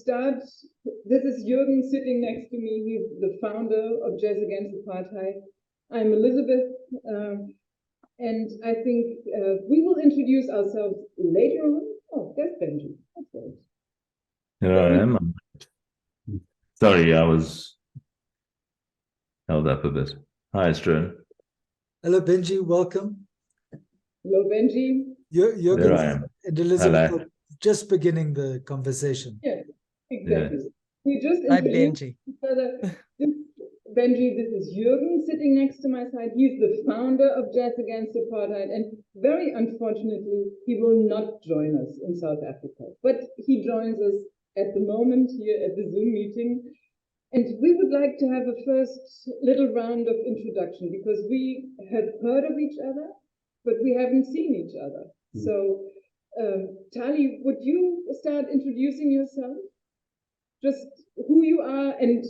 start, this is Jeurgen sitting next to me. He's the founder of Jazz Against Apartheid. I'm Elisabeth, and I think we will introduce ourselves later on. Oh, there's Benji. That's right. Here I am. Sorry, I was held up a bit. Hi, Struan. Hello, Benji. Welcome. Hello, Benji. Jeurgen and Elisabeth Hello. are just beginning the conversation. Yeah, exactly. Yes. We just Hi, introduced Benji. each other. Benji, this is Jeurgen sitting next to my side. He's the founder of Jazz Against Apartheid, and very unfortunately, he will not join us in South Africa. But he joins us at the moment here at the Zoom meeting. And we would like to have a first little round of introduction because we have heard of each other, but we haven't seen each other. So, Tali, would you start introducing yourself? Just who you are and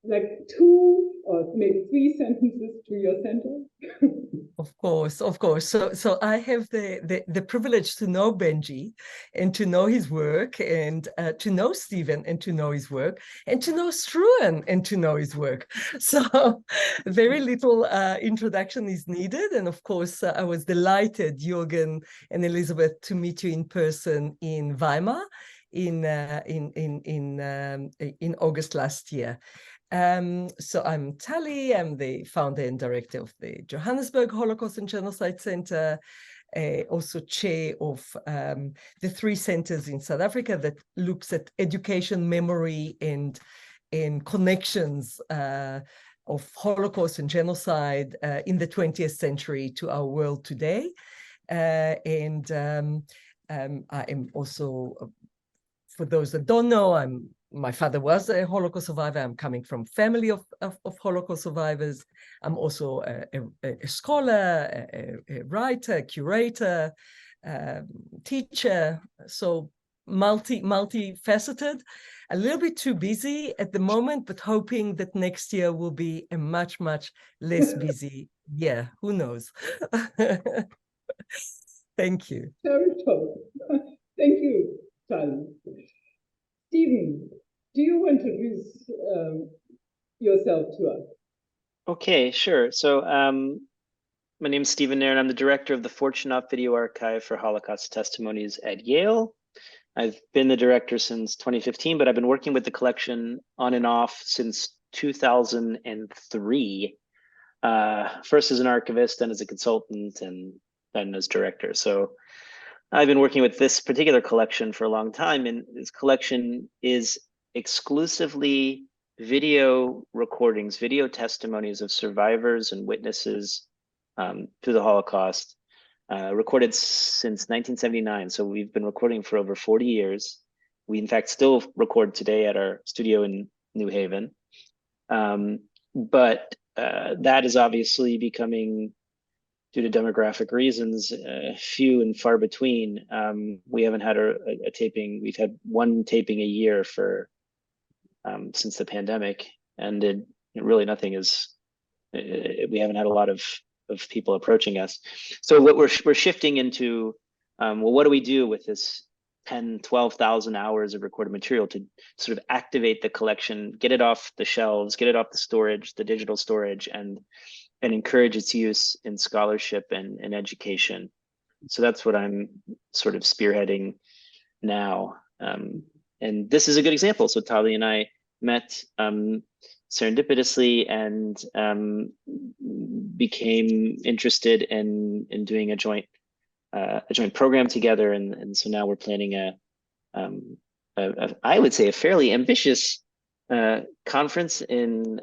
like 2 or maybe 3 sentences to your center. Of course. So I have the privilege to know Benji and to know his work and to know Stephen and to know his work and to know Struan and to know his work. So very little introduction is needed. And of course, I was delighted, Jeurgen and Elisabeth, to meet you in person in Weimar in August last year. So I'm Tali, I'm the founder and director of the Johannesburg Holocaust and Genocide Center, also chair of the 3 centers in South Africa that looks at education, memory, and connections of Holocaust and genocide in the 20th century to our world today. I am also, for those that don't know, my father was a Holocaust survivor. I'm coming from family of Holocaust survivors. I'm also a scholar, a writer, curator, teacher. So multifaceted, a little bit too busy at the moment, but hoping that next year will be a much less busy year. Who knows? Thank you. Thank you, Tali. Stephen, do you want to introduce yourself to us? Okay, sure. So my name is Stephen Naron. I'm the director of the Fortunoff Video Archive for Holocaust Testimonies at Yale. I've been the director since 2015, but I've been working with the collection on and off since 2003. First as an archivist, then as a consultant, and then as director. So I've been working with this particular collection for a long time, and this collection is exclusively video recordings, video testimonies of survivors and witnesses to the Holocaust, recorded since 1979. So we've been recording for over 40 years. We in fact still record today at our studio in New Haven. But that is obviously becoming, due to demographic reasons, few and far between. We haven't had a taping. We've had 1 taping a year for since the pandemic, and really nothing is. We haven't had a lot of people approaching us. So what we're shifting into, well, what do we do with this 12,000 hours of recorded material to sort of activate the collection, get it off the shelves, get it off the storage, the digital storage, and encourage its use in scholarship and education. So that's what I'm sort of spearheading now. And this is a good example. So Tali and I met serendipitously and became interested in doing a joint program together. And so now we're planning I would say a fairly ambitious conference in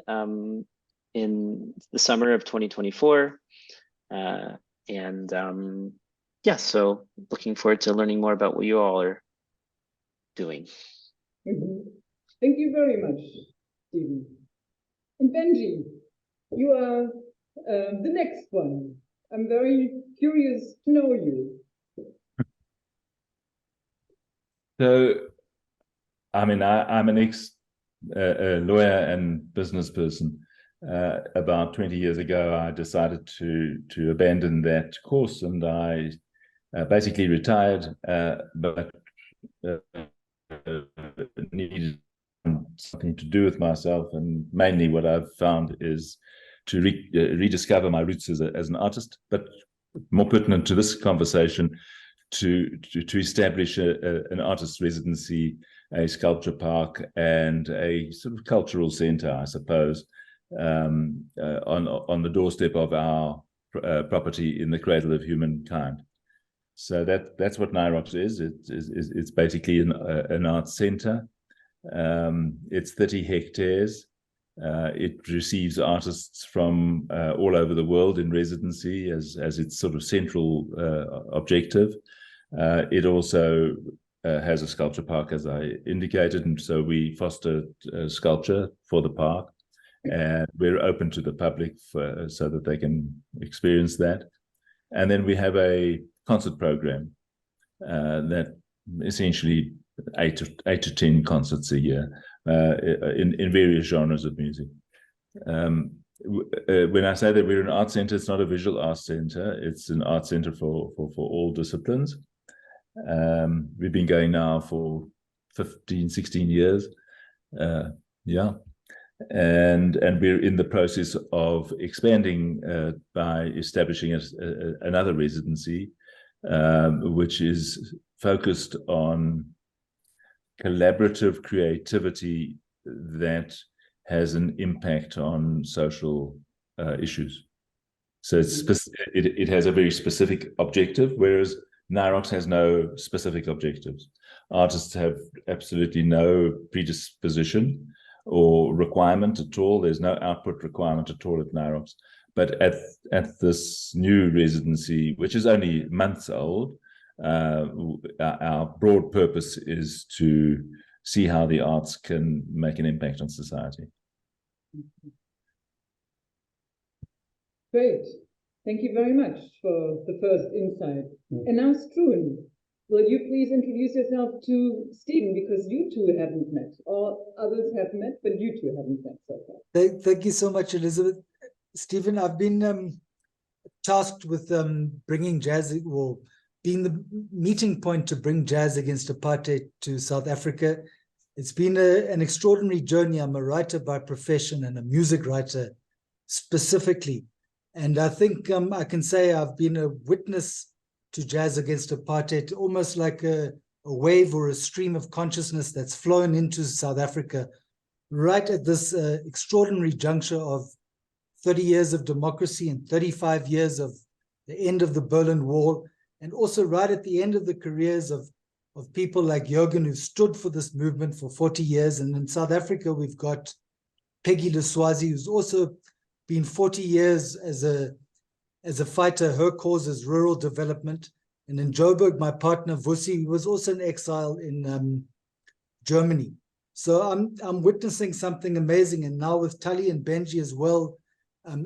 the summer of 2024. Yeah, so looking forward to learning more about what you all are doing. Thank you very much, Stephen. And Benji, you are the next one. I'm very curious to know you. So, I mean, I'm an ex-lawyer and business person. About 20 years ago, I decided to abandon that course, and I basically retired, but needed something to do with myself, and mainly what I've found is to rediscover my roots as an artist, but more pertinent to this conversation, to establish an artist's residency, a sculpture park, and a sort of cultural center, I suppose, on the doorstep of our property in the cradle of humankind. So that's what NIROX is. It's basically an arts center. It's 30 hectares. It receives artists from all over the world in residency as its sort of central objective. It also has a sculpture park, as I indicated, and so we foster sculpture for the park, and we're open to the public so that they can experience that. And then we have a concert program that essentially 8 to 10 concerts a year in various genres of music. When I say that we're an art center, it's not a visual arts center. It's an art center for all disciplines. We've been going now for 15, 16 years. Yeah. And we're in the process of expanding by establishing another residency, which is focused on collaborative creativity that has an impact on social issues. So it has a very specific objective, whereas NIROX has no specific objectives. Artists have absolutely no predisposition or requirement at all. There's no output requirement at all at NIROX. But at this new residency, which is only months old, our broad purpose is to see how the arts can make an impact on society. Great. Thank you very much for the first insight. And now, Struan, will you please introduce yourself to Stephen, because you two haven't met. All others have met, but you two haven't met so far. Thank you so much, Elisabeth. Stephen, I've been tasked with bringing jazz, or being the meeting point to bring jazz against apartheid to South Africa. It's been an extraordinary journey. I'm a writer by profession and a music writer specifically. And I think I can say I've been a witness to jazz against apartheid, almost like a wave or a stream of consciousness that's flown into South Africa right at this extraordinary juncture of 30 years of democracy and 35 years of the end of the Berlin Wall, and also right at the end of the careers of people like Jeurgen, who stood for this movement for 40 years. And in South Africa, we've got Peggy Leswazi, who's also been 40 years as a fighter. Her cause is rural development. And in Joburg, my partner Vusi was also in exile in Germany. So I'm witnessing something amazing. And now with Tali and Benji as well,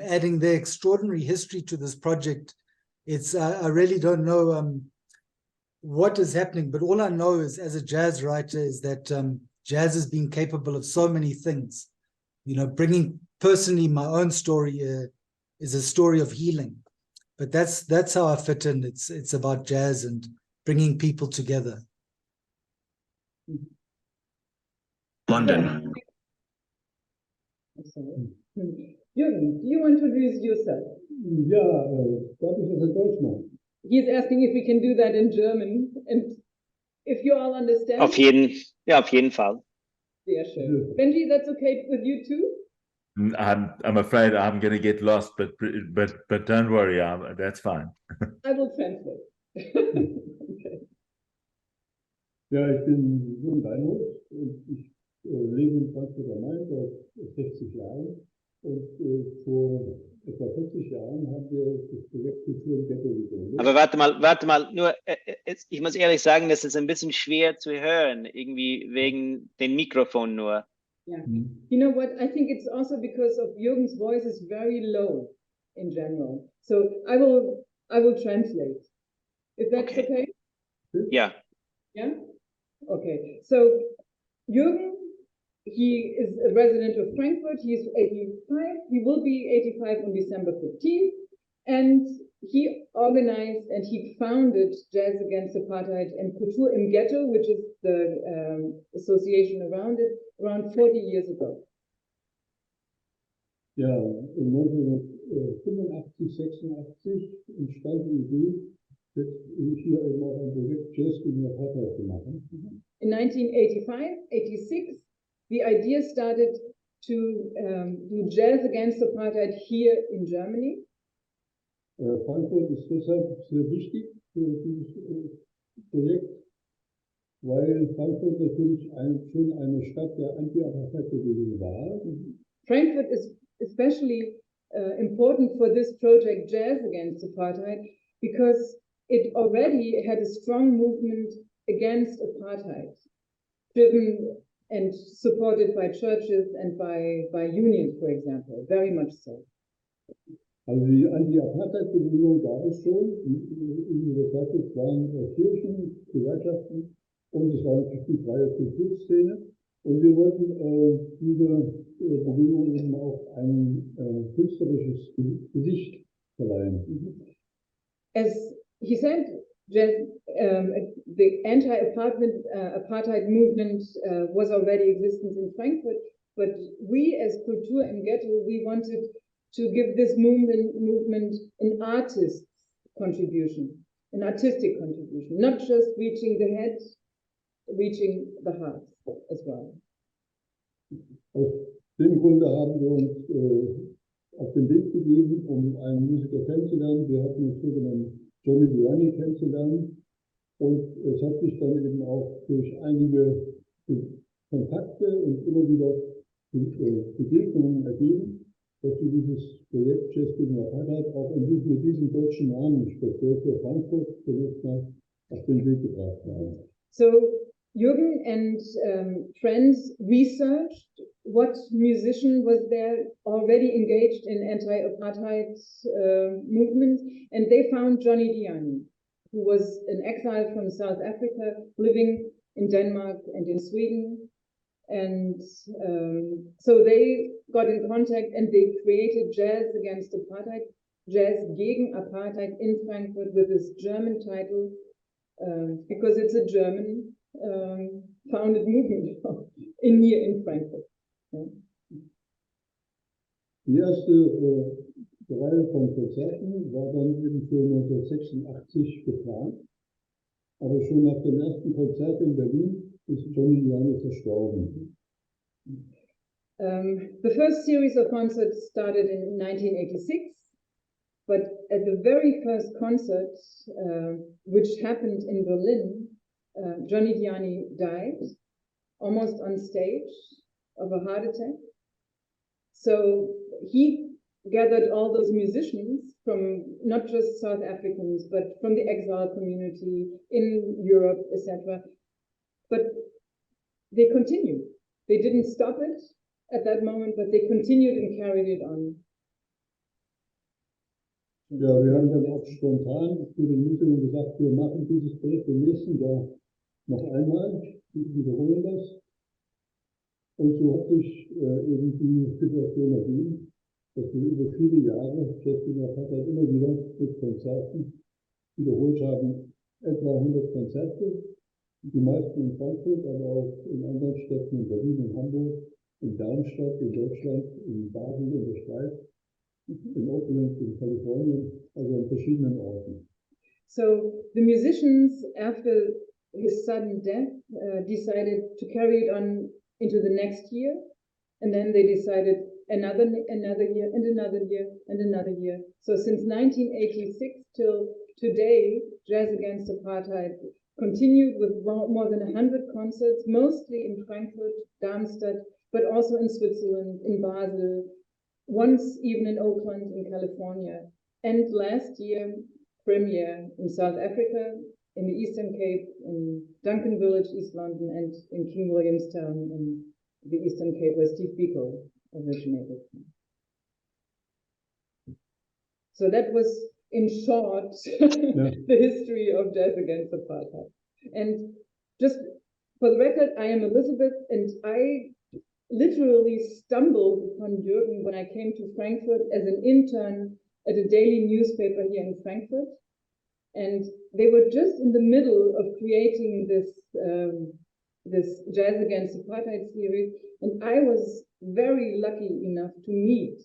adding their extraordinary history to this project, it's I really don't know what is happening, but all I know is, as a jazz writer, is that jazz has been capable of so many things. You know, bringing personally my own story is a story of healing, but that's how I fit in. It's about jazz and bringing people together. London. Jeurgen, do you want to introduce yourself? Ja, darf ich das in Deutsch machen? He's asking if we can do that in German, and if you all understand. Auf jeden Fall. Sehr schön. Benji, that's okay with you too? I'm afraid I'm going to get lost, but don't worry, that's fine. I will translate. Okay. Ja, ich bin Jürgen Leinhos und ich lebe in Frankfurt am Main seit 60 Jahren. Und vor etwa 40 Jahren haben wir das Projekt Kultur im Ghetto gegründet. Aber warte mal, nur, ich muss ehrlich sagen, das ist ein bisschen schwer zu hören, irgendwie wegen dem Mikrofon nur. Yeah. You know what? I think it's also because of Jürgen's voice is very low in general. So I will translate. Is that okay? Yeah. Yeah? Okay. So Jeurgen, he is a resident of Frankfurt. He's 85. He will be 85 on December 15th. And he organized and he founded Jazz Against Apartheid and Kultur im Ghetto, which is the association around it, around 40 years ago. Ja, in 1985, 86 entstand die Idee, hier eben auch ein Projekt Jazz gegen Apartheid zu machen. In 1985, 86, the idea started to do Jazz Against Apartheid here in Germany. Frankfurt ist deshalb sehr wichtig für dieses Projekt, weil Frankfurt natürlich schon eine Stadt der Anti-Apartheid-Bewegung war. Frankfurt is especially important for this project Jazz Against Apartheid because it already had a strong movement against apartheid, driven and supported by churches and by unions, for example, very much so. Also die Anti-Apartheid-Bewegung gab es schon, wie gesagt, es waren Kirchen, Gewerkschaften und es war natürlich die freie Kulturszene. Und wir wollten dieser Bewegung eben auch ein künstlerisches Gesicht verleihen. As he said, the anti-apartheid movement was already existent in Frankfurt, but we as Kultur im Ghetto, we wanted to give this movement an artist's contribution, an artistic contribution, not just reaching the head, reaching the heart as well. Aus dem Grunde haben wir uns auf den Weg begeben, um einen Musiker kennenzulernen. Wir hatten uns sogenannten Johnny Diani kennenzulernen und es hat sich dann eben auch durch einige Kontakte und immer wieder Begegnungen ergeben, dass wir dieses Projekt Jazz gegen Apartheid auch mit diesem deutschen Namen, speziell für Frankfurt, zunächst mal auf den Weg gebracht haben. So Jeurgen and friends researched what musician was there already engaged in anti-apartheid movement, and they found Johnny Diani, who was an exile from South Africa, living in Denmark and in Sweden. And so they got in contact and they created Jazz Against Apartheid, Jazz gegen Apartheid in Frankfurt with this German title, because it's a German founded movement here in Frankfurt. Yeah. Die erste Reihe von Konzerten war dann eben für 1986 geplant, aber schon nach dem ersten Konzert in Berlin ist Johnny Diani verstorben. The first series of concerts started in 1986, but at the very first concert, which happened in Berlin, Johnny Diani died almost on stage of a heart attack. So he gathered all those musicians from not just South Africans, but from the exile community in Europe, etc. But they continued. They didn't stop it at that moment, but they continued and carried it on. Ja, wir haben dann auch spontan für die Musik gesagt, wir machen dieses Projekt im nächsten Jahr noch einmal, wir wiederholen das. Und so hat sich eben die Situation ergeben, dass wir über viele Jahre, Jazz gegen Apartheid immer wieder mit Konzerten wiederholt haben, etwa 100 Konzerte, die meisten in Frankfurt, aber auch in anderen Städten, in Berlin, in Hamburg, in Darmstadt, in Deutschland, in Baden, in der Schweiz, in Oakland, in Kalifornien, also an verschiedenen Orten. So the musicians, after his sudden death, decided to carry it on into the next year, and then they decided another year and another year and another year. So since 1986 till today, Jazz Against Apartheid continued with more than 100 concerts, mostly in Frankfurt, Darmstadt, but also in Switzerland, in Basel, once even in Oakland, in California. And last year, premiere in South Africa, in the Eastern Cape, in Duncan Village, East London, and in King Williamstown, in the Eastern Cape, where Steve Biko originated. So that was, in short, the history of Jazz Against Apartheid. And just for the record, I am Elisabeth, and I literally stumbled upon Jeurgen when I came to Frankfurt as an intern at a daily newspaper here in Frankfurt. And they were just in the middle of creating this Jazz Against Apartheid series. And I was very lucky enough to meet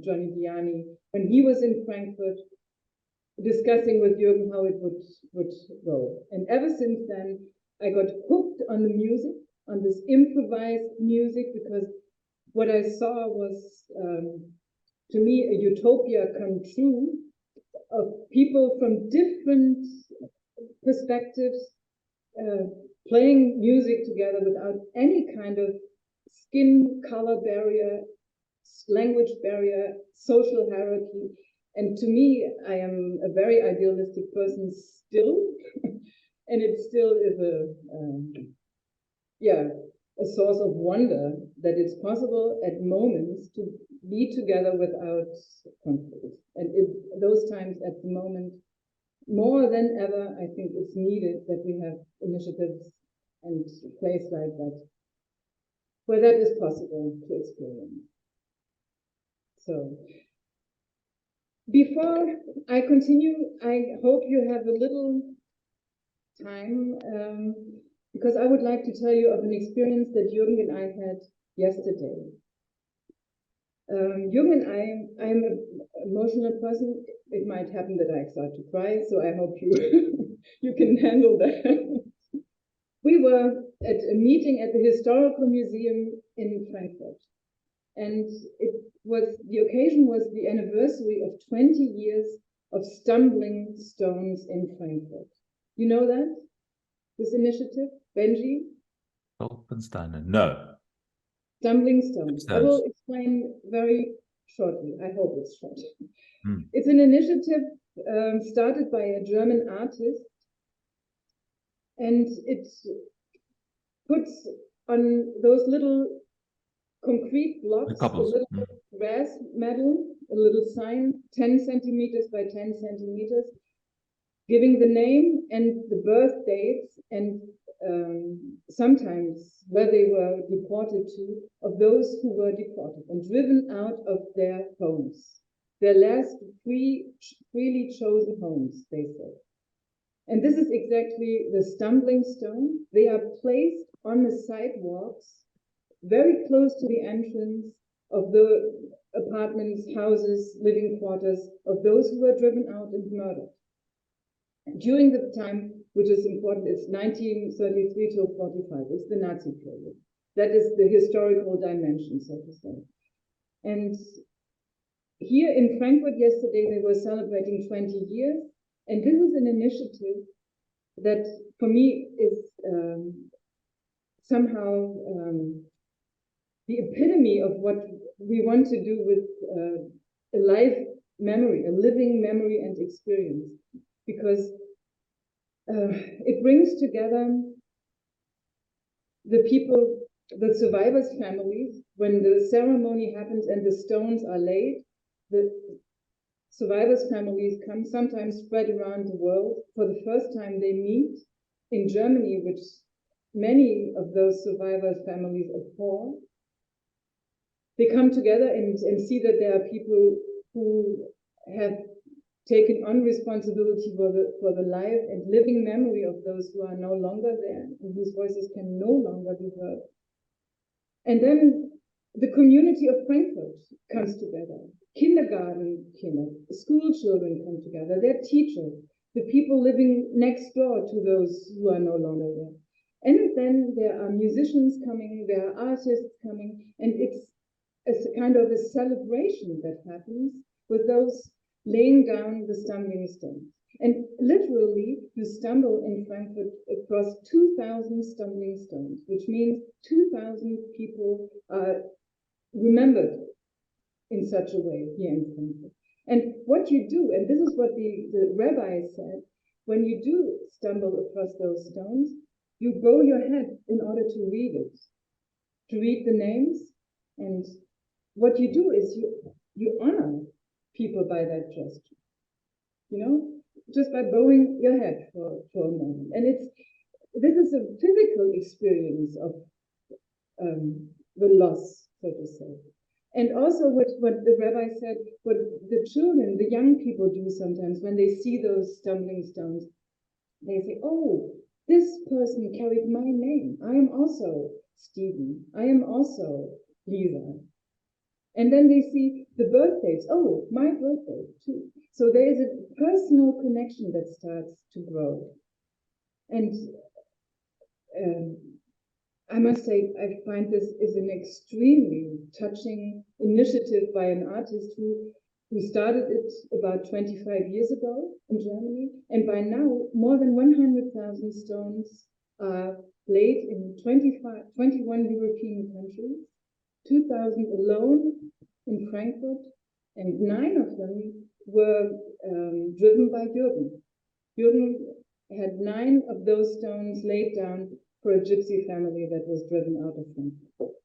Johnny Diani when he was in Frankfurt, discussing with Jeurgen how it would go. And ever since then, I got hooked on the music, on this improvised music, because what I saw was, to me, a utopia come true of people from different perspectives playing music together without any kind of skin color barrier, language barrier, social hierarchy. And to me, I am a very idealistic person still, and it still is a source of wonder that it's possible at moments to be together without conflict. And those times at the moment, more than ever, I think it's needed that we have initiatives and place like that, where that is possible to experience. So, before I continue, I hope you have a little time, because I would like to tell you of an experience that Jeurgen and I had yesterday. Jeurgen and I am an emotional person. It might happen that I start to cry, so I hope you you can handle that. We were at a meeting at the Historical Museum in Frankfurt, and the occasion was the anniversary of 20 years of Stumbling Stones in Frankfurt. You know that? This initiative, Benji? No. Stumbling Stones. I will explain very shortly. I hope it's short. It's an initiative started by a German artist, and it puts on those little concrete blocks a little brass medal, a little sign, 10 centimeters by 10 centimeters, giving the name and the birth dates and sometimes where they were deported to, of those who were deported and driven out of their homes, their last freely chosen homes, they say. And this is exactly the stumbling stone. They are placed on the sidewalks, very close to the entrance of the apartments, houses, living quarters of those who were driven out and murdered. During the time, which is important, it's 1933 to 45, it's the Nazi period. That is the historical dimension, so to say. And here in Frankfurt yesterday, they were celebrating 20 years. And this is an initiative that, for me, is somehow the epitome of what we want to do with a life memory, a living memory and experience. Because it brings together the people, the survivors' families, when the ceremony happens and the stones are laid, the survivors' families come, sometimes spread around the world. For the first time they meet in Germany, which many of those survivors' families abhor. They come together and see that there are people who have taken on responsibility for the life and living memory of those who are no longer there and whose voices can no longer be heard. And then the community of Frankfurt comes together. Kindergarten kinder, school children come together, their teachers, the people living next door to those who are no longer there. And then there are musicians coming, there are artists coming, and it's a kind of a celebration that happens with those laying down the stumbling stones. And literally, you stumble in Frankfurt across 2,000 stumbling stones, which means 2,000 people are remembered in such a way here in Frankfurt. And what you do, and this is what the rabbi said, when you do stumble across those stones, you bow your head in order to read it, to read the names. And what you do is you honor people by that gesture, you know, just by bowing your head for a moment. And this is a physical experience of the loss, so to say. And also what the rabbi said, what the children, the young people do sometimes when they see those stumbling stones, they say, oh, this person carried my name. I am also Stephen. I am also Lisa. And then they see the birthdays. Oh, my birthday too. So there is a personal connection that starts to grow. And I must say, I find this is an extremely touching initiative by an artist who started it about 25 years ago in Germany. And by now, more than 100,000 stones are laid in 21 European countries, 2,000 alone in Frankfurt, and 9 of them were driven by Jeurgen. Jeurgen had 9 of those stones laid down for a gypsy family that was driven out of Frankfurt.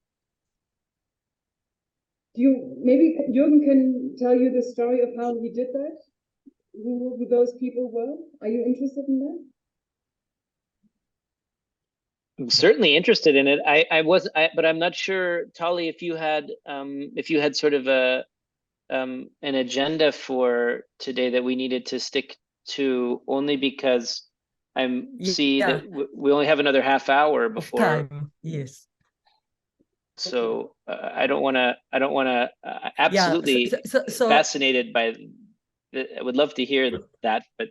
Maybe Jeurgen can tell you the story of how he did that? Who those people were? Are you interested in that? I'm certainly interested in it. But I'm not sure, Tali, if you had sort of an agenda for today that we needed to stick to, only because that we only have another half hour before time. Yes. So I don't want to. Absolutely fascinated by. I would love to hear that, but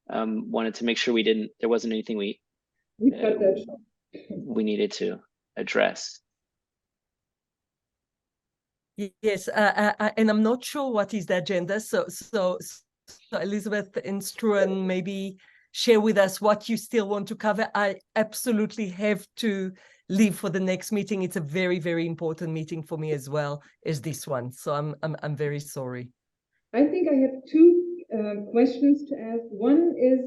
wanted to make sure there wasn't anything we needed to address. Yes, and I'm not sure what is the agenda. So Elisabeth and Struan, maybe share with us what you still want to cover. I absolutely have to leave for the next meeting. It's a very, very important meeting for me as well as this one. So I'm very sorry. I think I have 2 questions to ask. One is,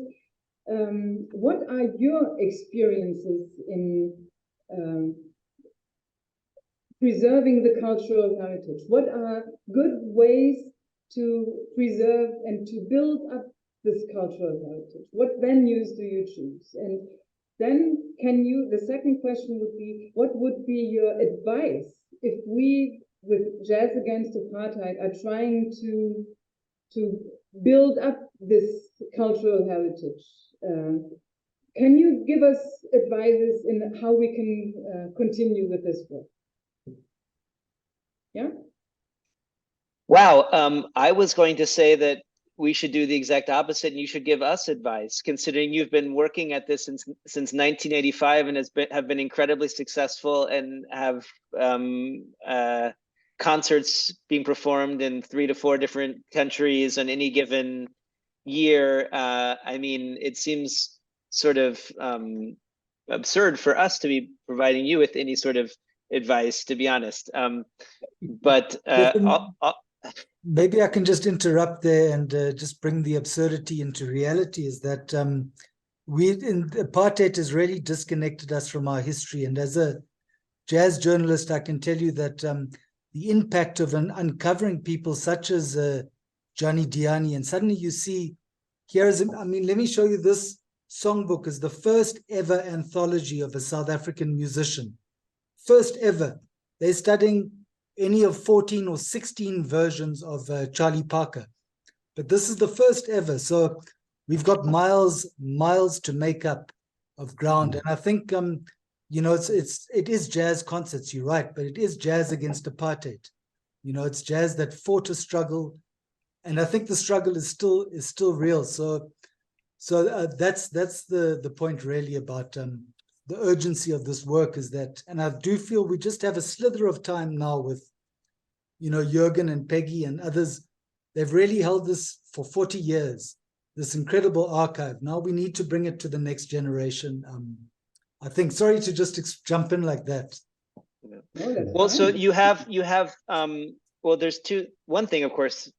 what are your experiences in preserving the cultural heritage? What are good ways to preserve and to build up this cultural heritage? What venues do you choose? And then the second question would be, what would be your advice if we, with Jazz Against Apartheid, are trying to build up this cultural heritage? Can you give us advices in how we can continue with this work? Yeah? Wow, I was going to say that we should do the exact opposite, and you should give us advice, considering you've been working at this since 1985 and have been incredibly successful and have concerts being performed in 3 to 4 different countries on any given year. I mean, it seems sort of absurd for us to be providing you with any sort of advice, to be honest. But maybe I can just interrupt there and just bring the absurdity into reality, is that apartheid has really disconnected us from our history. And as a jazz journalist, I can tell you that the impact of uncovering people such as Johnny Diani, and suddenly you see, let me show you, this songbook is the first ever anthology of a South African musician. First ever. They're studying any of 14 or 16 versions of Charlie Parker. But this is the first ever. So we've got miles to make up of ground. And I think, it is jazz concerts, you're right, but it is jazz against apartheid. It's jazz that fought a struggle. And I think the struggle is still real. So that's the point really about the urgency of this work, is that, and I do feel we just have a slither of time now with, Jeurgen and Peggy and others. They've really held this for 40 years, this incredible archive. Now we need to bring it to the next generation. I think, sorry to just jump in like that. Well, so you have well, there's one thing, of course,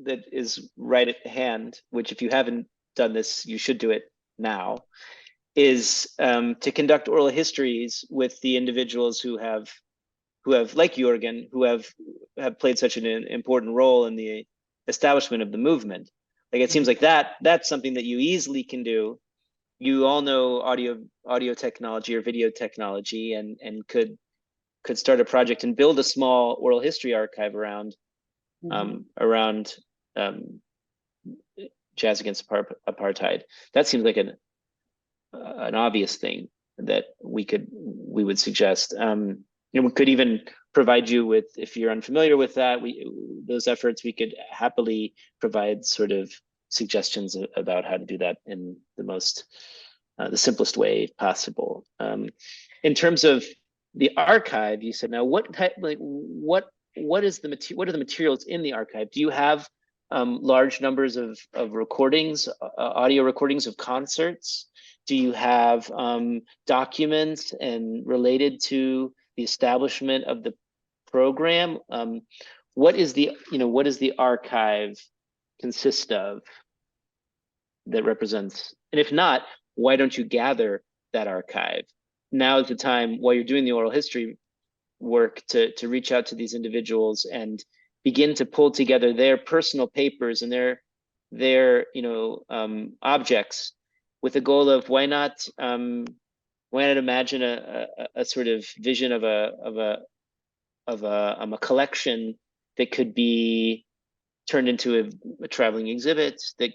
that is right at hand, which if you haven't done this, you should do it now, is to conduct oral histories with the individuals who have, like Jeurgen, who have played such an important role in the establishment of the movement. Like, it seems like that's something that you easily can do. You all know audio technology or video technology, and could could start a project and build a small oral history archive around jazz against apartheid. That seems like an obvious thing that we would suggest. We could even provide you with, if you're unfamiliar with that, those efforts, we could happily provide sort of suggestions about how to do that in the simplest way possible. In terms of the archive, you said, now what are the materials in the archive? Do you have large numbers of recordings, audio recordings of concerts? Do you have documents and related to the establishment of the program? What is the archive consist of that represents? And if not, why don't you gather that archive? Now is the time, while you're doing the oral history work, to reach out to these individuals and begin to pull together their personal papers and their objects, with the goal of why not imagine a sort of vision of a collection that could be turned into a traveling exhibit, that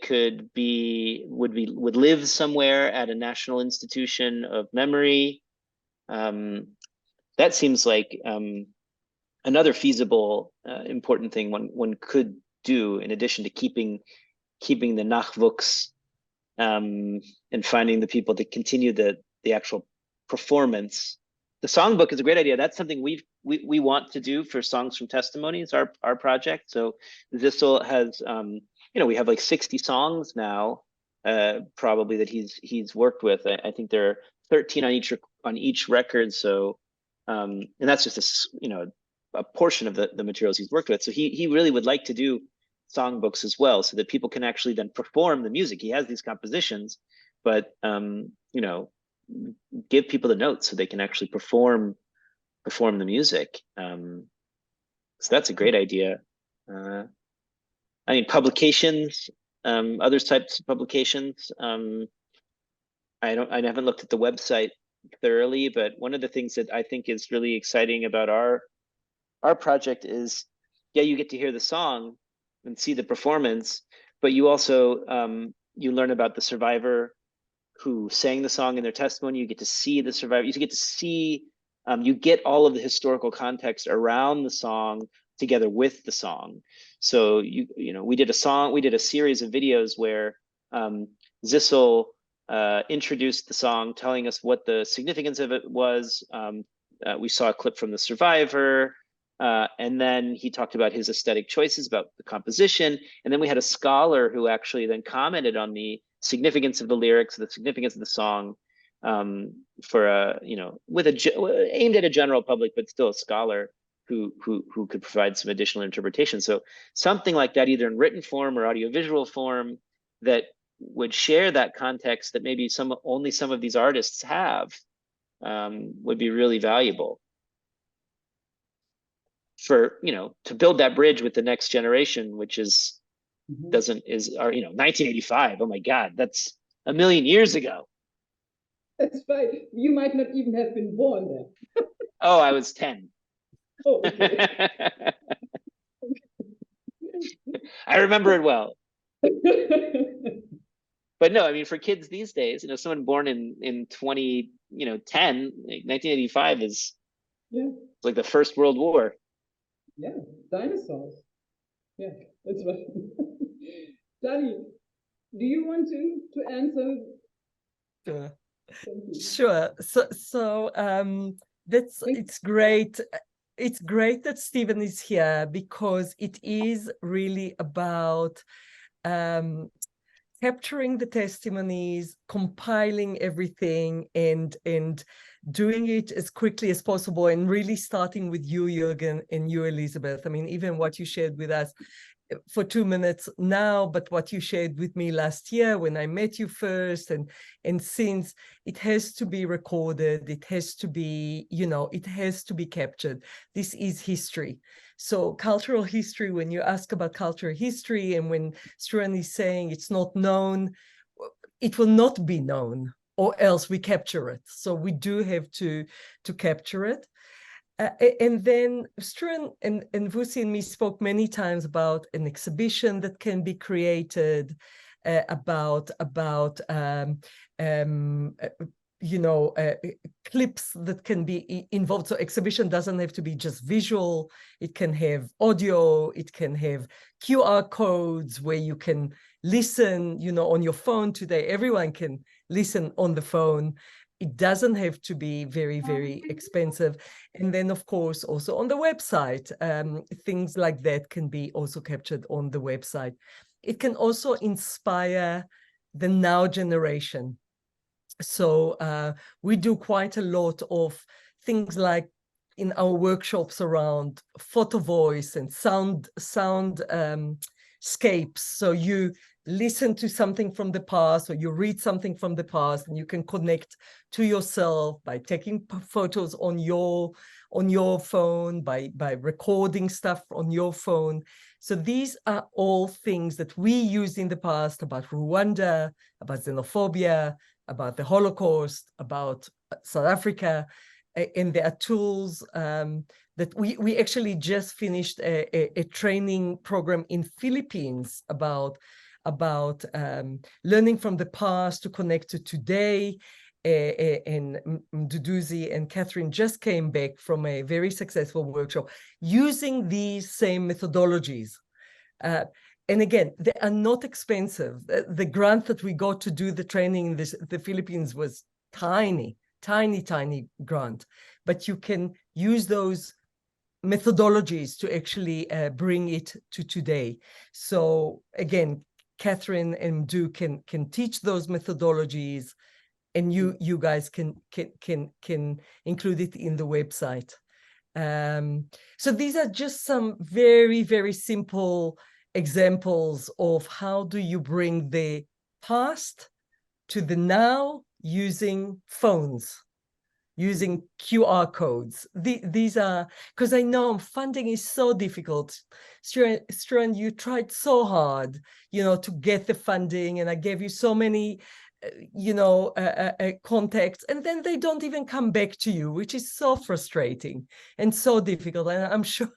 would live somewhere at a national institution of memory. That seems like another feasible, important thing one could do, in addition to keeping the Nachwuchs and finding the people to continue the actual performance. The songbook is a great idea. That's something we want to do for Songs from Testimonies, our project. So Zissel has, we have like 60 songs now, probably, that he's worked with. I think there are 13 on each record. So, and that's just a portion of the materials he's worked with. So he really would like to do songbooks as well, so that people can actually then perform the music. He has these compositions, but give people the notes so they can actually perform the music. So that's a great idea. I mean, publications, other types of publications. I haven't looked at the website thoroughly, but one of the things that I think is really exciting about our project is, you get to hear the song and see the performance, but you also you learn about the survivor who sang the song in their testimony. You get to see the survivor. You get to see, you get all of the historical context around the song together with the song. So we did a series of videos where Zissel introduced the song, telling us what the significance of it was. We saw a clip from the survivor, and then he talked about his aesthetic choices, about the composition, and then we had a scholar who actually then commented on the significance of the lyrics, the significance of the song, for aimed at a general public, but still a scholar who could provide some additional interpretation. So something like that, either in written form or audiovisual form, that would share that context that maybe only some of these artists have, would be really valuable for, to build that bridge with the next generation, which is 1985. Oh my God, that's a million years ago. That's right. You might not even have been born there. Oh, I was 10. Oh, okay. I remember it well. But no, I mean, for kids these days, someone born in 2010, 1985 is like the First World War. Yeah, dinosaurs. Yeah, that's right. Tali, do you want to answer? Sure. Sure. So it's great. It's great that Stephen is here, because it is really about capturing the testimonies, compiling everything, and doing it as quickly as possible, and really starting with you, Jeurgen, and you, Elisabeth. I mean, even what you shared with us for 2 minutes now, but what you shared with me last year when I met you first, and since, it has to be recorded, it has to be, it has to be captured. This is history. So cultural history, when you ask about cultural history, and when Struan is saying it's not known, it will not be known, or else we capture it. So we do have to capture it. And then Struan and Vusi and me spoke many times about an exhibition that can be created, about clips that can be involved. So exhibition doesn't have to be just visual. It can have audio. It can have QR codes where you can listen, on your phone today. Everyone can listen on the phone. It doesn't have to be very, very expensive. And then, of course, also on the website, things like that can be also captured on the website. It can also inspire the now generation. So we do quite a lot of things like in our workshops around photo voice and sound scapes. So you listen to something from the past, or you read something from the past, and you can connect to yourself by taking photos on your phone, by recording stuff on your phone. So these are all things that we used in the past about Rwanda, about xenophobia, about the Holocaust, about South Africa, and there are tools that we actually just finished a training program in Philippines about learning from the past to connect to today. And Duduzi and Catherine just came back from a very successful workshop using these same methodologies. And again, they are not expensive. The grant that we got to do the training in the Philippines was tiny grant. But you can use those methodologies to actually bring it to today. So again, Catherine and Du can teach those methodologies, and you guys can include it in the website. So these are just some very, very simple examples of how do you bring the past to the now using phones, using QR codes. These are, because I know funding is so difficult. Struan, you tried so hard, to get the funding, and I gave you so many, contacts, and then they don't even come back to you, which is so frustrating and so difficult. And I'm sure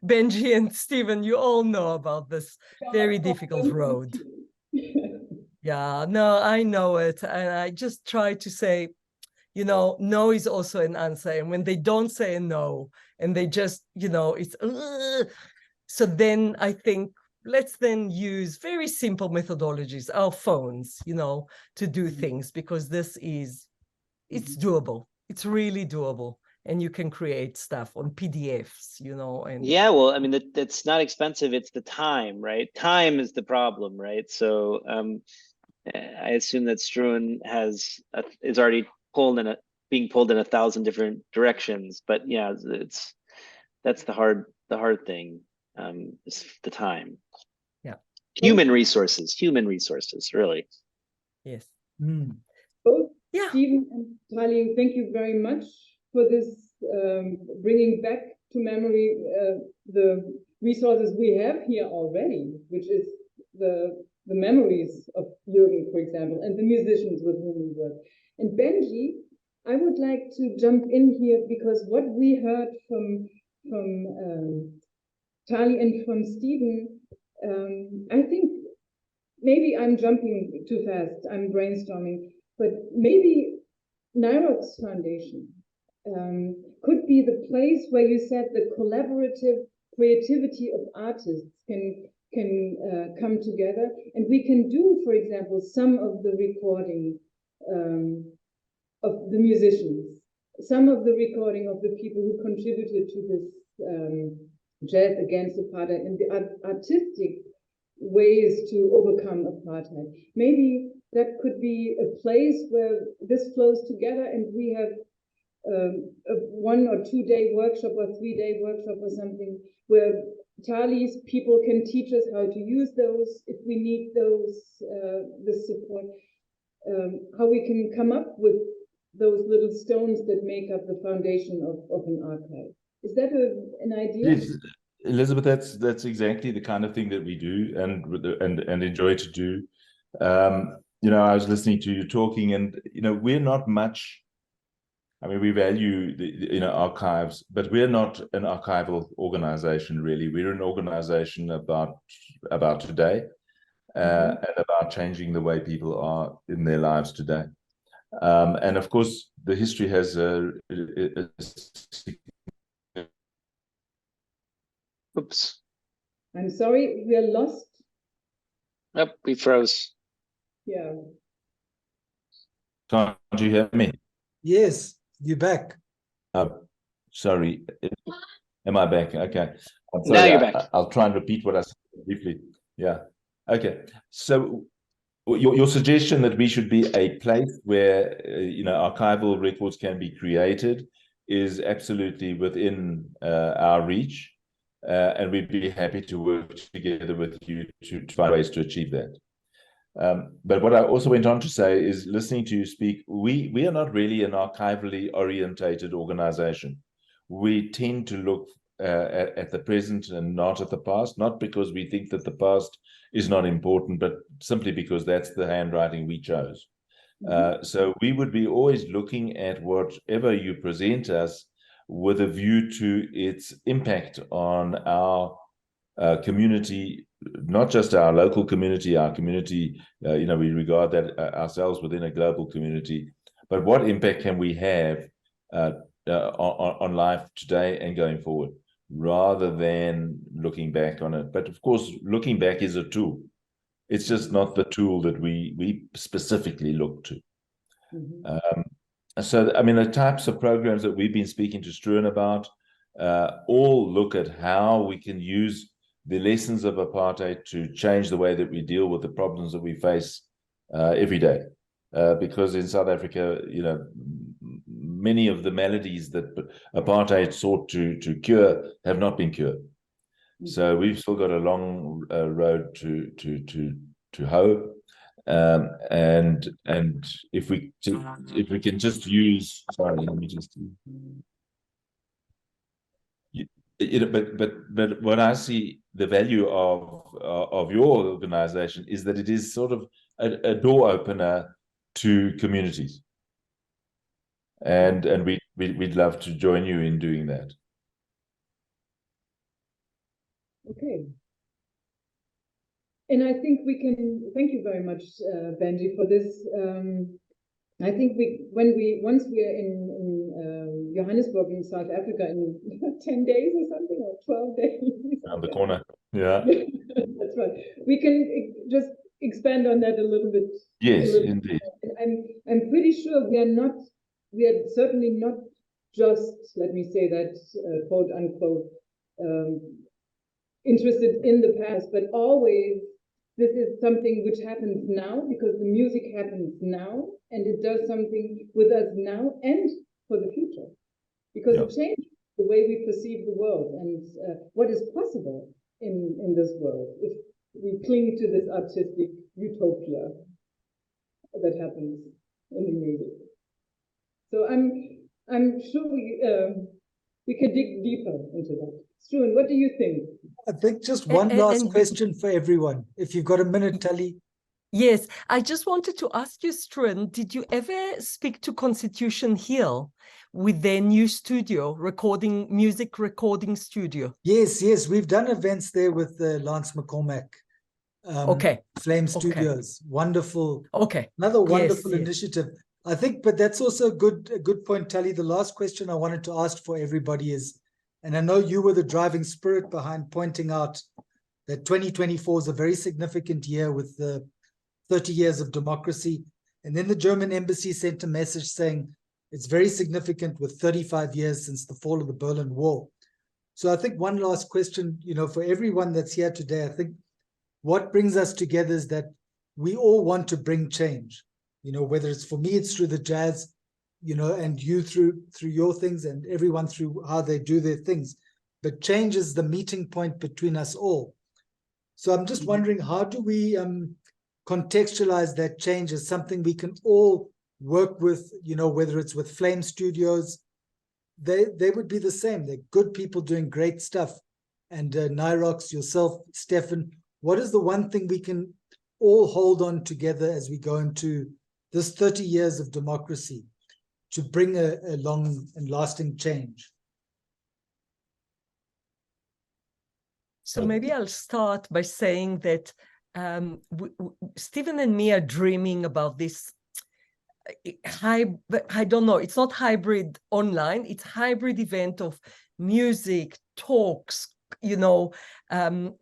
Benji and Stephen, you all know about this very difficult road. Yeah, no, I know it. And I just try to say, no is also an answer. And when they don't say no, and they just, it's, so then I think, let's then use very simple methodologies, our phones, to do things, because it's doable. It's really doable. And you can create stuff on PDFs, and yeah, well, I mean, that's not expensive. It's the time, right? Time is the problem, right? So I assume that Struan is already being pulled in 1,000 different directions, but yeah, that's the hard thing. Is the time. Yeah. Human resources, really. Yes. Both Yeah. Stephen and Tali, thank you very much for this, bringing back to memory the resources we have here already, which is the memories of Jeurgen, for example, and the musicians with whom we work. And Benji, I would like to jump in here, because what we heard from Tali and from Stephen, I think maybe I'm jumping too fast, I'm brainstorming, but maybe NIROX Foundation could be the place where you said the collaborative creativity of artists can come together, and we can do, for example, some of the recording of the musicians, some of the recording of the people who contributed to this Jazz Against Apartheid, and the artistic ways to overcome apartheid. Maybe that could be a place where this flows together, and we have a 1 or 2 day workshop or 3 day workshop or something, where Tali's people can teach us how to use those if we need this support, how we can come up with those little stones that make up the foundation of an archive. Is that an idea? Yes, Elisabeth, that's exactly the kind of thing that we do and enjoy to do. I was listening to you talking, and we're not much I mean, we value the archives, but we're not an archival organization, really. We're an organization about today and about changing the way people are in their lives today. And of course, the history has Oops. I'm sorry, we are lost. Oh, we froze. Yeah. Can't you hear me? Yes, you're back. Sorry. Am I back? Okay. I'm sorry. Now you're back. I'll try and repeat what I said briefly. Yeah. Okay. So your suggestion that we should be a place where archival records can be created is absolutely within our reach, and we'd be happy to work together with you to find ways to achieve that. But what I also went on to say is, listening to you speak, we are not really an archivally orientated organization. We tend to look at the present and not at the past, not because we think that the past is not important, but simply because that's the handwriting we chose. So we would be always looking at whatever you present us with a view to its impact on our community, not just our local community, our community, we regard that ourselves within a global community, but what impact can we have on life today and going forward, rather than looking back on it. But of course, looking back is a tool. It's just not the tool that we specifically look to. So, I mean, the types of programs that we've been speaking to Struan about all look at how we can use the lessons of apartheid to change the way that we deal with the problems that we face every day. Because in South Africa, many of the maladies that apartheid sought to cure have not been cured. So we've still got a long road to hoe. And if we can just use, sorry, let me just. But what I see the value of your organization is that it is sort of a door opener to communities, and we'd love to join you in doing that. Okay. And I think we can thank you very much, Benji, for this. I think once we are in Johannesburg in South Africa in 10 days or something, or 12 days. Around the corner. Yeah. That's right. We can just expand on that a little bit. Yes, indeed. I'm pretty sure we are certainly not just, let me say that, quote unquote, interested in the past, but always this is something which happens now, because the music happens now, and it does something with us now and for the future, because it changes the way we perceive the world and what is possible in this world if we cling to this artistic utopia that happens in the music. So I'm sure we can dig deeper into that. Struan, what do you think? I think just one last question for everyone. If you've got a minute, Tali. Yes, I just wanted to ask you, Struan, did you ever speak to Constitution Hill with their new studio, music recording studio? Yes, we've done events there with Lance McCormack. Flame Studios, wonderful. Another wonderful initiative. I think, but that's also a good point, Tali. The last question I wanted to ask for everybody is, and I know you were the driving spirit behind pointing out that 2024 is a very significant year with the 30 years of democracy. And then the German embassy sent a message saying it's very significant with 35 years since the fall of the Berlin Wall. So I think one last question, for everyone that's here today, I think what brings us together is that we all want to bring change. Whether it's for me, it's through the jazz, and you through your things, and everyone through how they do their things. But change is the meeting point between us all. So I'm just wondering, how do we contextualize that change as something we can all work with, whether it's with Flame Studios, they would be the same. They're good people doing great stuff. And NIROX, yourself, Stefan, what is the one thing we can all hold on together as we go into this 30 years of democracy? to bring a long and lasting change? So maybe I'll start by saying that Stephen and me are dreaming about this I don't know, it's not hybrid online, it's hybrid event of music, talks,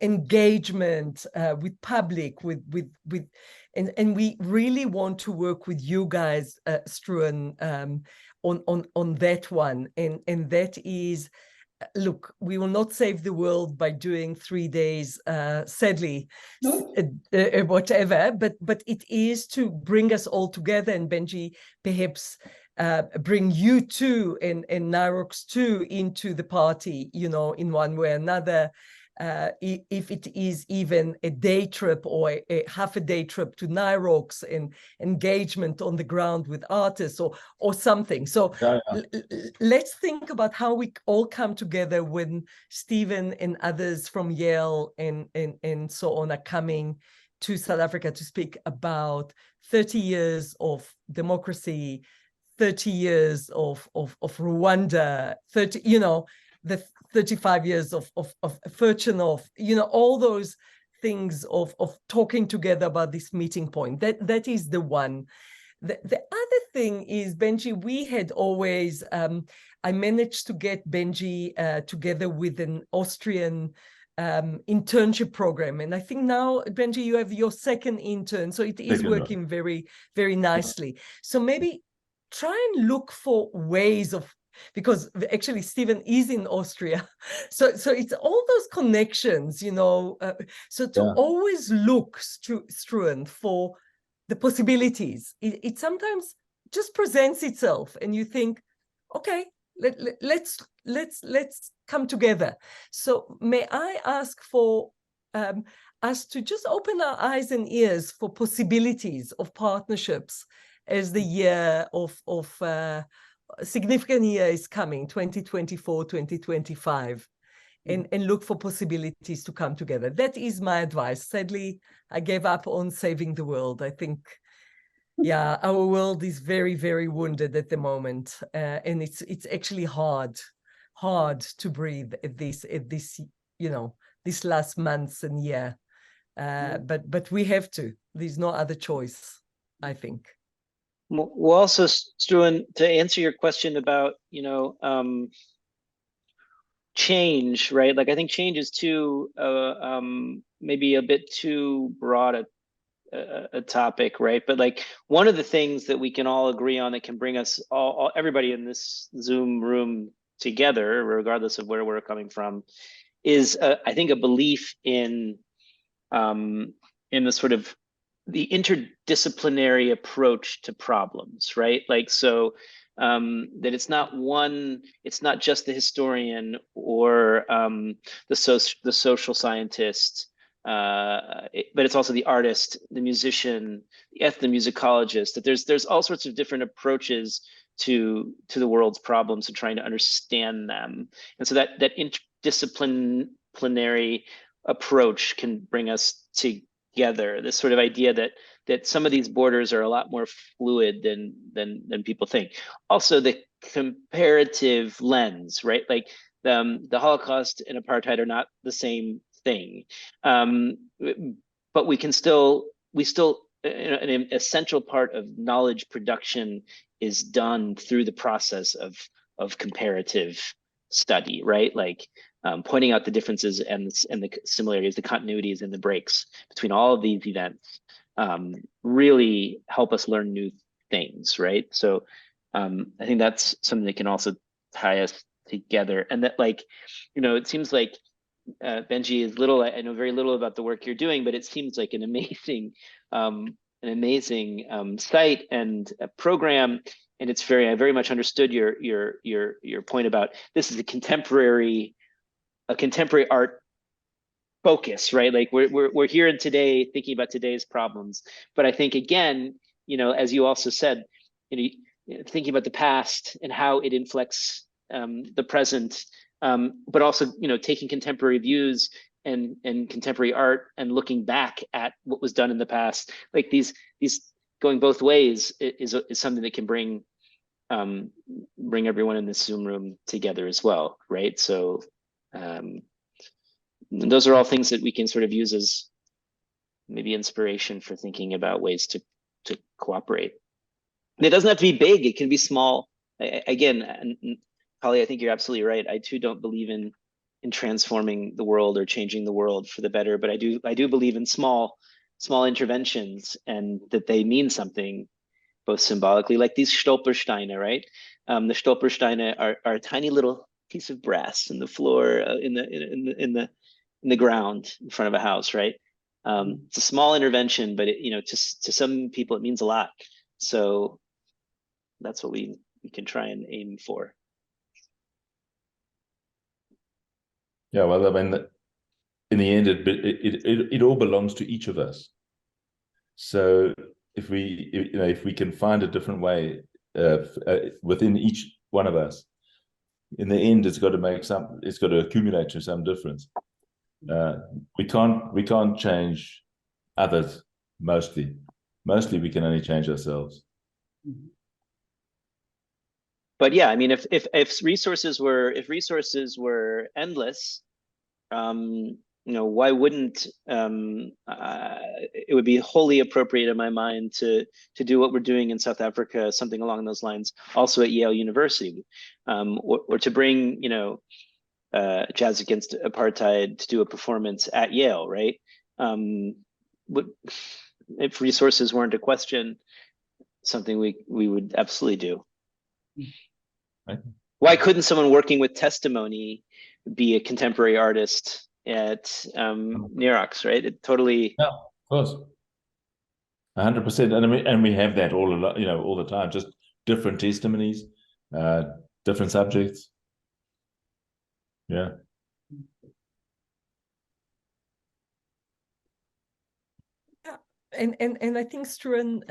engagement with public, and we really want to work with you guys, Struan, on that one, and that is, look, we will not save the world by doing 3 days, sadly, whatever, but it is to bring us all together, and Benji, perhaps bring you too and NIROX too into the party, in one way or another. If it is even a day trip or a half a day trip to NIROX and engagement on the ground with artists or something. So let's think about how we all come together when Stephen and others from Yale and so on are coming to South Africa to speak about 30 years of democracy, 30 years of Rwanda, 30, the 35 years of Fortunoff, all those things of talking together about this meeting point. That is the one. The other thing is, Benji, we had always, I managed to get Benji together with an Austrian internship program. And I think now, Benji, you have your second intern. So it is working very, very nicely. So maybe try and look for ways of, because actually Stephen is in Austria. So it's all those connections, so to always look, Struan, for the possibilities. It sometimes just presents itself and you think, okay, let's come together. So may I ask for us to just open our eyes and ears for possibilities of partnerships as the year of significant year is coming, 2024, 2025, and look for possibilities to come together. That is my advice. Sadly, I gave up on saving the world. I think, our world is very, very wounded at the moment, and it's actually hard to breathe at this this last months and year. But we have to. There's no other choice, I think. Well, also, Struan, to answer your question about, change, right? Like, I think change is too, maybe a bit too broad a topic, right? But like, one of the things that we can all agree on that can bring us everybody in this Zoom room together, regardless of where we're coming from, is, I think, a belief in the sort of the interdisciplinary approach to problems, right? Like, so that it's not just the historian or the social scientist, but it's also the artist, the musician, the ethnomusicologist, that there's all sorts of different approaches to the world's problems and trying to understand them. And so that interdisciplinary approach can bring us together. This sort of idea that some of these borders are a lot more fluid than people think. Also, the comparative lens, right? Like the Holocaust and apartheid are not the same thing, but we still an essential part of knowledge production is done through the process of comparative study, right? Like pointing out the differences and the similarities, the continuities and the breaks between all of these events really help us learn new things, right? So I think that's something that can also tie us together. And that, like, it seems like Benji is I know very little about the work you're doing, but it seems like an amazing site and a program. And I very much understood your point about this is a contemporary art focus, right? Like we're here in today thinking about today's problems. But I think, again, as you also said, thinking about the past and how it inflects the present, but also taking contemporary views and contemporary art and looking back at what was done in the past, like these going both ways is something that can bring bring everyone in the Zoom room together as well, right? So those are all things that we can sort of use as maybe inspiration for thinking about ways to cooperate. And it doesn't have to be big, it can be small. Again, Tali, I think you're absolutely right. I too don't believe in transforming the world or changing the world for the better, but I do believe in small interventions, and that they mean something, both symbolically, like these Stolpersteine, right? The Stolpersteine are a tiny little piece of brass in the floor, in the ground in front of a house, right? It's a small intervention, but to some people it means a lot. So that's what we can try and aim for. Yeah, well, I mean, in the end, it all belongs to each of us. So if we can find a different way within each one of us, in the end, it's got to accumulate to some difference. We can't change others mostly. Mostly, we can only change ourselves. But yeah, I mean, if resources were endless, why wouldn't it would be wholly appropriate in my mind to do what we're doing in South Africa, something along those lines, also at Yale University, or to bring Jazz Against Apartheid to do a performance at Yale, right? If resources weren't a question, something we would absolutely do. Right. Why couldn't someone working with testimony be a contemporary artist at NIROX, right? It totally. Yeah, of course. 100%, and we have that all the time. Just different testimonies, different subjects. Yeah. And I think, Struan,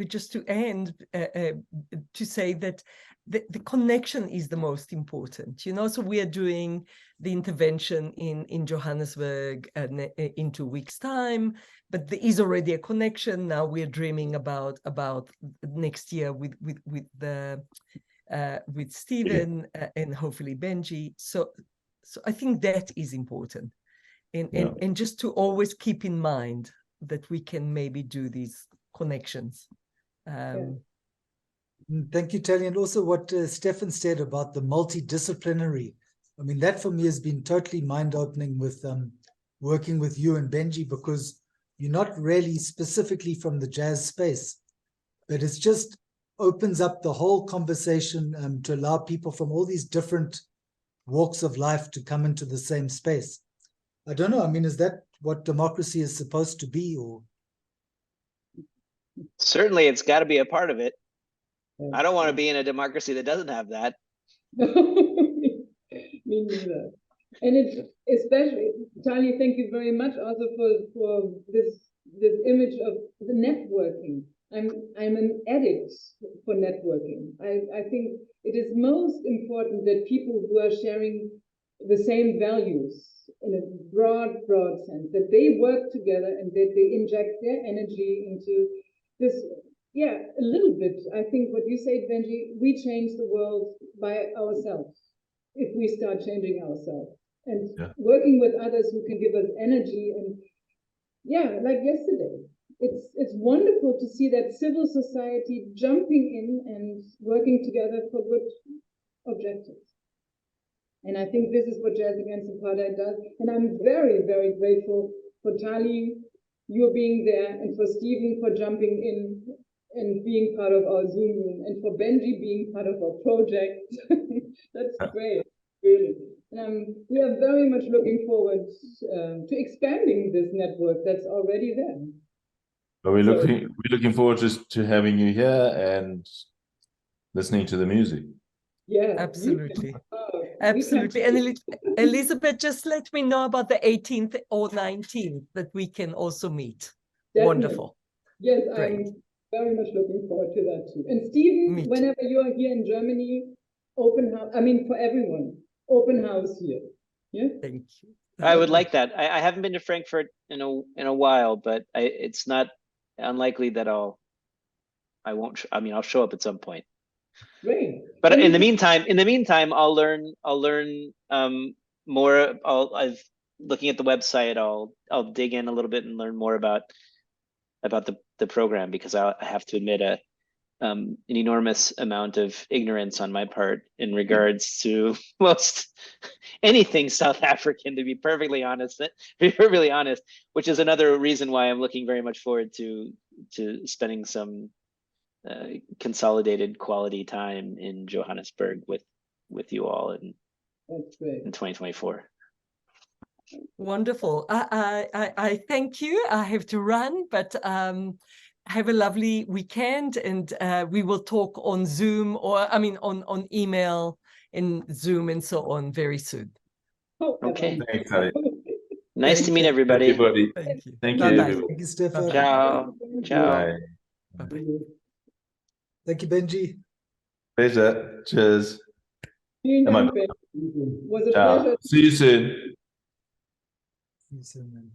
just to end, to say that the connection is the most important, so we are doing the intervention in Johannesburg in 2 weeks' time, but there is already a connection. Now we're dreaming about next year with Stephen and hopefully Benji. So I think that is important, and just to always keep in mind that we can maybe do these connections. Thank you, Tali. And also what Stefan said about the multidisciplinary. I mean, that for me has been totally mind-opening with working with you and Benji, because you're not really specifically from the jazz space, but it's just opens up the whole conversation to allow people from all these different walks of life to come into the same space. I don't know. I mean, is that what democracy is supposed to be? Or certainly it's got to be a part of it. I don't want to be in a democracy that doesn't have that. Me neither. And it's especially, Tali, thank you very much also for this image of the networking. I'm an addict for networking. I think it is most important that people who are sharing the same values in a broad sense, that they work together and that they inject their energy into this. Yeah, a little bit. I think what you said, Benji, we change the world by ourselves if we start changing ourselves and working with others who can give us energy. And yeah, like yesterday, it's wonderful to see that civil society jumping in and working together for good objectives. And I think this is what Jazz Against Apartheid does. And I'm very, very grateful for Tali, you being there, and for Stephen for jumping in and being part of our Zoom room, and for Benji being part of our project. That's great, really. We are very much looking forward to expanding this network that's already there. But we're looking forward to having you here and listening to the music. Yeah, absolutely. Absolutely. And Elisabeth, just let me know about the 18th or 19th that we can also meet. Definitely. Wonderful. Yes, great. I'm very much looking forward to that too. And Stephen, whenever you are here in Germany, open house, I mean, for everyone, open house here. Yeah. Thank you. I would like that. I haven't been to Frankfurt in a while, but it's not unlikely that I'll show up at some point. Great. But in the meantime, I'll learn more. I've looking at the website. I'll dig in a little bit and learn more about the program, because I have to admit an enormous amount of ignorance on my part in regards to most anything South African, to be perfectly honest, which is another reason why I'm looking very much forward to spending some consolidated quality time in Johannesburg with you all in 2024. Wonderful. I thank you. I have to run, but have a lovely weekend, and we will talk on Zoom, or on email, in Zoom and so on very soon. Okay. Thanks, Tali. Nice to meet everybody. Everybody. Thank you. Thank Bye-bye. you. Thank you, Stefan. Ciao. Ciao. Bye. Bye-bye. Thank you, Benji. Pleasure. Cheers. Vielen Am I- Dank, Ben. Was a Ciao. pleasure. See you soon. See you soon, man.